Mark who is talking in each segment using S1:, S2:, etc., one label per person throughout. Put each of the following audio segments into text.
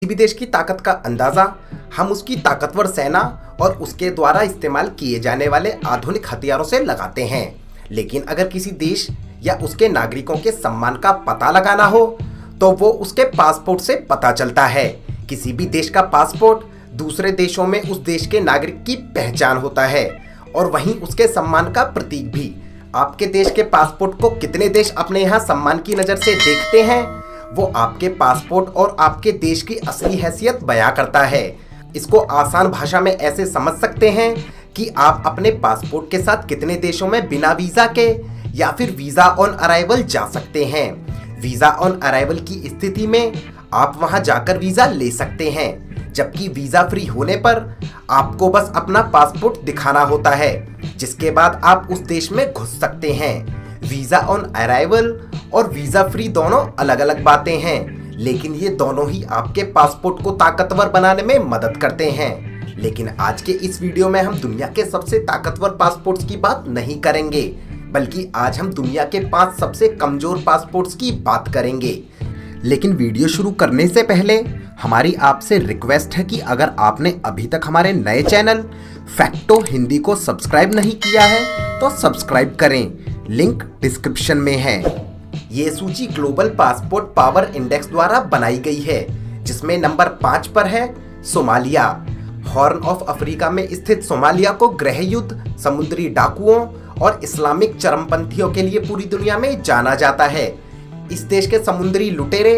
S1: भी देश की ताकत का अंदाजा हम उसकी ताकतवर सेना और उसके द्वारा इस्तेमाल किए जाने वाले आधुनिक हथियारों से लगाते हैं। लेकिन अगर किसी देश या उसके नागरिकों के सम्मान का पता लगाना हो तो वो उसके पासपोर्ट से पता चलता है। किसी भी देश का पासपोर्ट दूसरे देशों में उस देश के नागरिक की पहचान होता है और वहीं उसके सम्मान का प्रतीक भी। आपके देश के पासपोर्ट को कितने देश अपने यहाँ सम्मान की नज़र से देखते हैं, वो आपके पासपोर्ट और आपके देश की असली हैसियत बयां करता है। इसको आसान भाषा में ऐसे समझ सकते हैं कि आप अपने पासपोर्ट के साथ कितने देशों में बिना वीज़ा के या फिर वीज़ा ऑन अराइवल जा सकते हैं। वीज़ा ऑन अराइवल की स्थिति में आप वहां जाकर वीज़ा ले सकते हैं, जबकि वीज़ा फ्री होने पर आपको बस अपना पासपोर्ट दिखाना होता है, जिसके बाद आप उस देश में घुस सकते हैं। वीज़ा ऑन अराइवल और वीज़ा फ्री दोनों अलग अलग बातें हैं, लेकिन ये दोनों ही आपके पासपोर्ट को ताकतवर बनाने में मदद करते हैं। लेकिन आज के इस वीडियो में हम दुनिया के सबसे ताकतवर पासपोर्ट्स की बात नहीं करेंगे, बल्कि आज हम दुनिया के 5 सबसे कमजोर पासपोर्ट्स की बात करेंगे। लेकिन वीडियो शुरू करने से पहले हमारी आपसे रिक्वेस्ट है कि अगर आपने अभी तक हमारे नए चैनल फैक्टो हिंदी को सब्सक्राइब नहीं किया है तो सब्सक्राइब करें, लिंक डिस्क्रिप्शन में है। ये सूची ग्लोबल पासपोर्ट पावर इंडेक्स द्वारा बनाई गई है, जिसमें नंबर 5 पर है सोमालिया। हॉर्न ऑफ अफ्रीका में स्थित सोमालिया को गृह युद्ध, समुद्री डाकुओं और इस्लामिक चरमपंथियों के लिए पूरी दुनिया में जाना जाता है। इस देश के समुद्री लुटेरे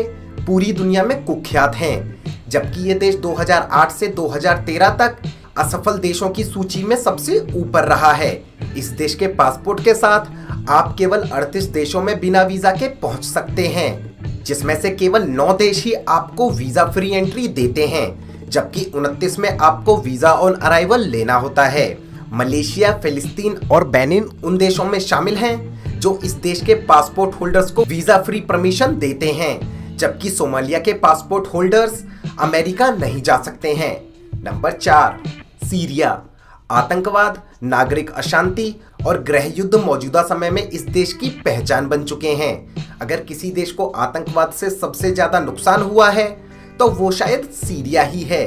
S1: पूरी दुनिया में कुख्यात हैं, जबकि ये देश 2008 से 2013 तक असफल देशों की सूची में सबसे ऊपर रहा है। इस देश के पासपोर्ट के साथ आप केवल 38 देशों में बिना वीजा के पहुंच सकते हैं, जिसमें से केवल 9 देश ही आपको वीजा फ्री एंट्री देते हैं, जबकि 29 में आपको वीजा ऑन अराइवल लेना होता है। मलेशिया, फिलिस्तीन और बेनिन उन देशों में शामिल हैं जो इस देश के पासपोर्ट होल्डर्स को वीजा फ्री परमिशन देते हैं, जबकि सोमालिया के पासपोर्ट होल्डर्स अमेरिका नहीं जा सकते हैं। Number 4, Syria. आतंकवाद, नागरिक अशांति और गृह युद्ध मौजूदा समय में इस देश की पहचान बन चुके हैं। अगर किसी देश को आतंकवाद से सबसे ज्यादा नुकसान हुआ है तो वो शायद सीरिया ही है,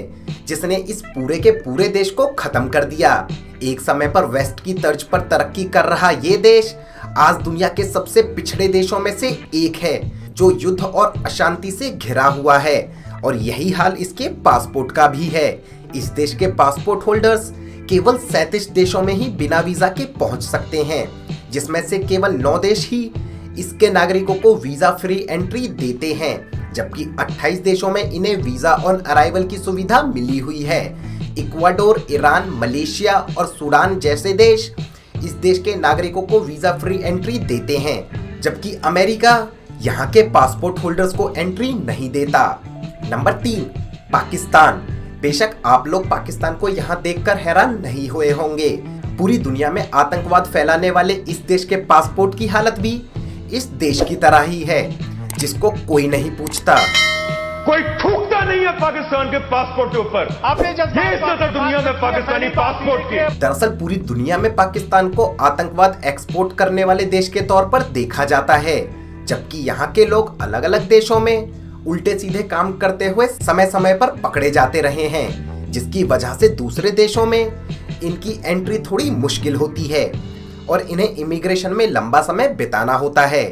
S1: जिसने इस पूरे के पूरे देश को खत्म कर दिया। एक समय पर वेस्ट की तर्ज पर तरक्की कर रहा ये देश आज दुनिया के सबसे पिछड़े देशों में से एक है, जो युद्ध और अशांति से घिरा हुआ है, और यही हाल इसके पासपोर्ट का भी है। इस देश के पासपोर्ट होल्डर्स केवल 37 देशों में ही बिना वीजा के पहुंच सकते हैं, जिसमें से केवल 9 देश ही इसके नागरिकों को वीजा फ्री एंट्री देते हैं, जबकि 28 देशों में इन्हें वीजा ऑन अराइवल की सुविधा मिली हुई है। इक्वाडोर, ईरान, मलेशिया और सूडान जैसे देश इस देश के नागरिकों को वीजा फ्री एंट्री देते हैं, जबकि अमेरिका यहाँ के पासपोर्ट होल्डर्स को एंट्री नहीं देता। नंबर 3, पाकिस्तान। बेशक आप लोग पाकिस्तान को यहाँ देखकर हैरान नहीं हुए होंगे। पूरी दुनिया में आतंकवाद फैलाने वाले इस देश के पासपोर्ट की हालत भी इस देश की तरह ही है, जिसको कोई नहीं पूछता।
S2: कोई थूकता नहीं है पाकिस्तान के पासपोर्ट के ऊपर। आपने जब दुनिया में पाकिस्तानी पासपोर्ट के
S1: दरअसल पूरी दुनिया में पाकिस्तान को आतंकवाद एक्सपोर्ट करने वाले देश के तौर पर देखा जाता है, जबकि यहाँ के लोग अलग अलग देशों में उल्टे सीधे काम करते हुए समय समय पर पकड़े जाते रहे हैं, जिसकी वजह से दूसरे देशों में इनकी एंट्री थोड़ी मुश्किल होती है और इन्हें इमिग्रेशन में लंबा समय बिताना होता है।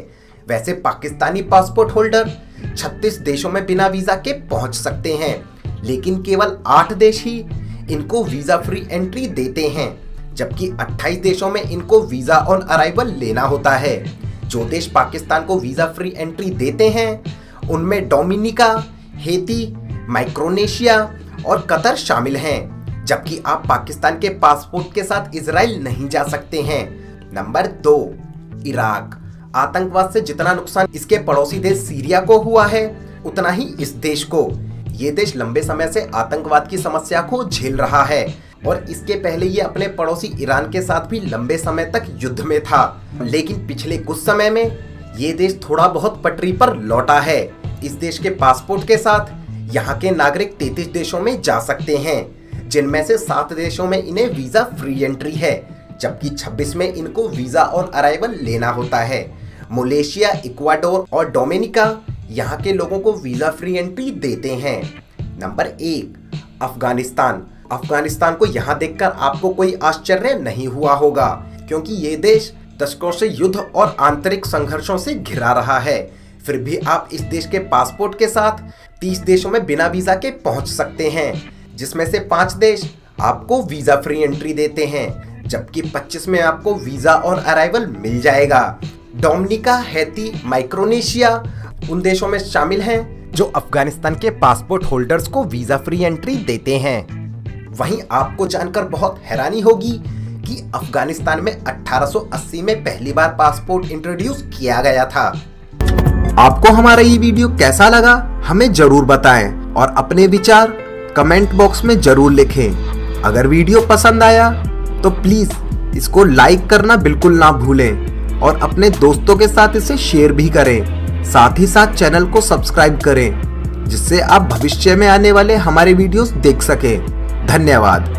S1: वैसे पाकिस्तानी पासपोर्ट होल्डर 36 देशों में बिना वीजा के पहुंच सकते हैं, लेकिन केवल 8 देश ही इनको वीजा फ्री एंट्री देते हैं, जबकि 28 देशों में इनको वीजा ऑन अराइवल लेना होता है। जो देश पाकिस्तान को वीजा फ्री एंट्री देते हैं उनमें डोमिनिका, हेती, माइक्रोनेशिया और कतर शामिल हैं, जबकि आप पाकिस्तान के पासपोर्ट के साथ इजराइल नहीं जा सकते हैं। Number 2, Iraq. आतंकवाद से जितना नुकसान इसके पड़ोसी देश सीरिया को हुआ है, उतना ही इस देश को। ये देश लंबे समय से आतंकवाद की समस्या को झेल रहा है और इसके पहले ये अपने पड़ोसी ईरान के साथ भी लंबे समय तक युद्ध में था, लेकिन पिछले कुछ समय में ये देश थोड़ा बहुत पटरी पर लौटा है। इस देश के पासपोर्ट के साथ यहाँ के नागरिक 33 देशों में जा सकते हैं, जिनमें से 7 देशों में इन्हें वीजा फ्री एंट्री है, जबकि 26 में इनको वीजा ऑन अराइवल लेना होता है। मलेशिया, इक्वाडोर और डोमिनिका यहाँ के लोगों को वीजा फ्री एंट्री देते हैं। नंबर 1, अफगानिस्तान। अफगानिस्तान को यहाँ देखकर आपको कोई आश्चर्य नहीं हुआ होगा, क्योंकि ये देश दशकों से युद्ध और आंतरिक संघर्षों से घिरा रहा है। फिर भी आप इस देश के पासपोर्ट के साथ 30 देशों में बिना वीजा के पहुंच सकते हैं, जिसमें से 5 देश आपको वीजा फ्री एंट्री देते हैं, जबकि 25 में आपको वीजा और अराइवल मिल जाएगा। डोमिनिका, हैती, माइक्रोनेशिया उन देशों में शामिल हैं जो अफगानिस्तान के पासपोर्ट होल्डर्स को वीजा फ्री एंट्री देते हैं। वहीं आपको जानकर बहुत हैरानी होगी कि अफगानिस्तान में 1880 में पहली बार पासपोर्ट इंट्रोड्यूस किया गया था। आपको हमारा ये वीडियो कैसा लगा हमें जरूर बताएं और अपने विचार कमेंट बॉक्स में जरूर लिखें। अगर वीडियो पसंद आया तो प्लीज इसको लाइक करना बिल्कुल ना भूलें और अपने दोस्तों के साथ इसे शेयर भी करें। साथ ही साथ चैनल को सब्सक्राइब करें, जिससे आप भविष्य में आने वाले हमारे वीडियोस देख सकें। धन्यवाद।